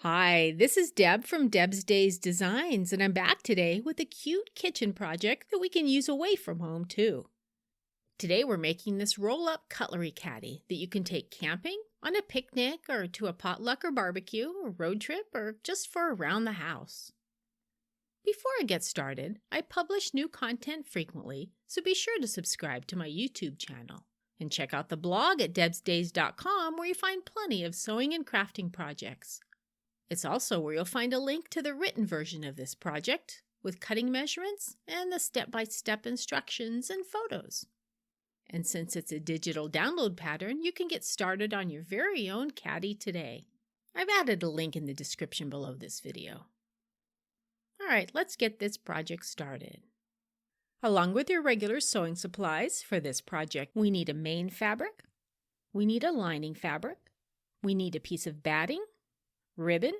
Hi, this is Deb from Deb's Days Designs, and I'm back today with a cute kitchen project that we can use away from home too. Today we're making this roll-up cutlery caddy that you can take camping, on a picnic, or to a potluck or barbecue, or road trip, or just for around the house. Before I get started, I publish new content frequently, so be sure to subscribe to my YouTube channel. And check out the blog at debsdays.com where you find plenty of sewing and crafting projects. It's also where you'll find a link to the written version of this project with cutting measurements and the step-by-step instructions and photos. And since it's a digital download pattern, you can get started on your very own caddy today. I've added a link in the description below this video. Alright, let's get this project started. Along with your regular sewing supplies for this project, we need a main fabric, we need a lining fabric, we need a piece of batting, ribbon,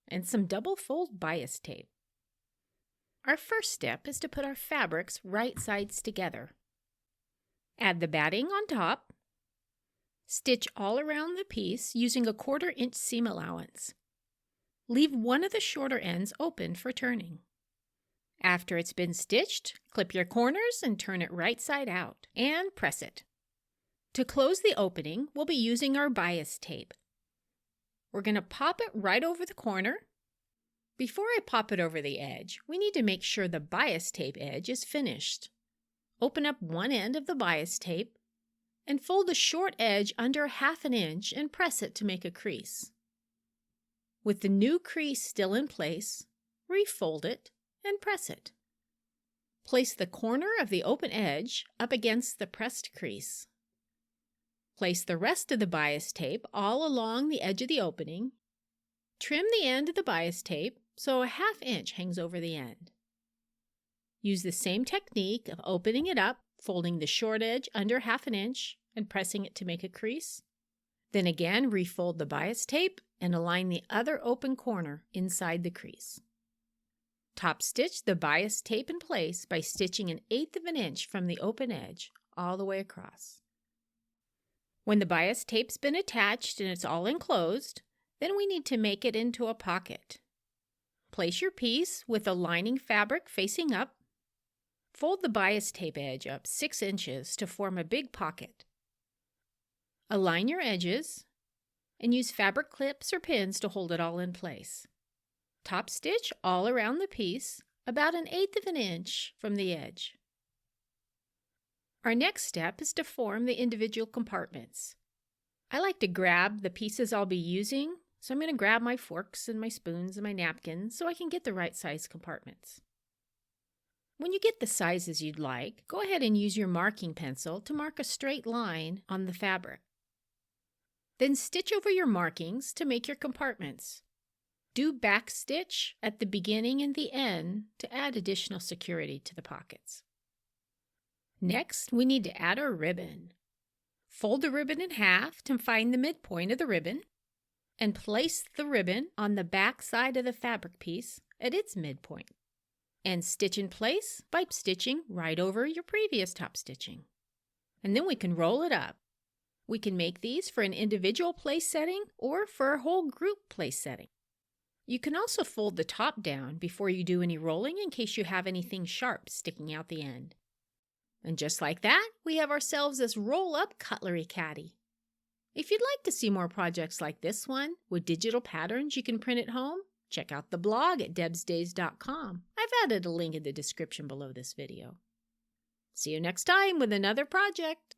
and some double fold bias tape. Our first step is to put our fabrics right sides together. Add the batting on top. Stitch all around the piece using a 1/4 inch seam allowance. Leave one of the shorter ends open for turning. After it's been stitched, clip your corners and turn it right side out and press it. To close the opening, we'll be using our bias tape. We're going to pop it right over the corner. Before I pop it over the edge, we need to make sure the bias tape edge is finished. Open up one end of the bias tape and fold the short edge under 1/2 inch and press it to make a crease. With the new crease still in place, refold it and press it. Place the corner of the open edge up against the pressed crease. Place the rest of the bias tape all along the edge of the opening. Trim the end of the bias tape so a 1/2 inch hangs over the end. Use the same technique of opening it up, folding the short edge under 1/2 inch and pressing it to make a crease. Then again refold the bias tape and align the other open corner inside the crease. Top stitch the bias tape in place by stitching 1/8 inch from the open edge all the way across. When the bias tape's been attached and it's all enclosed, then we need to make it into a pocket. Place your piece with the lining fabric facing up. Fold the bias tape edge up 6 inches to form a big pocket. Align your edges and use fabric clips or pins to hold it all in place. Top stitch all around the piece about 1/8 inch from the edge. Our next step is to form the individual compartments. I like to grab the pieces I'll be using, so I'm going to grab my forks and my spoons and my napkins so I can get the right size compartments. When you get the sizes you'd like, go ahead and use your marking pencil to mark a straight line on the fabric. Then stitch over your markings to make your compartments. Do back stitch at the beginning and the end to add additional security to the pockets. Next, we need to add our ribbon. Fold the ribbon in half to find the midpoint of the ribbon and place the ribbon on the back side of the fabric piece at its midpoint. And stitch in place by stitching right over your previous top stitching. And then we can roll it up. We can make these for an individual place setting or for a whole group place setting. You can also fold the top down before you do any rolling in case you have anything sharp sticking out the end. And just like that, we have ourselves this roll-up cutlery caddy. If you'd like to see more projects like this one with digital patterns you can print at home, check out the blog at debsdays.com. I've added a link in the description below this video. See you next time with another project.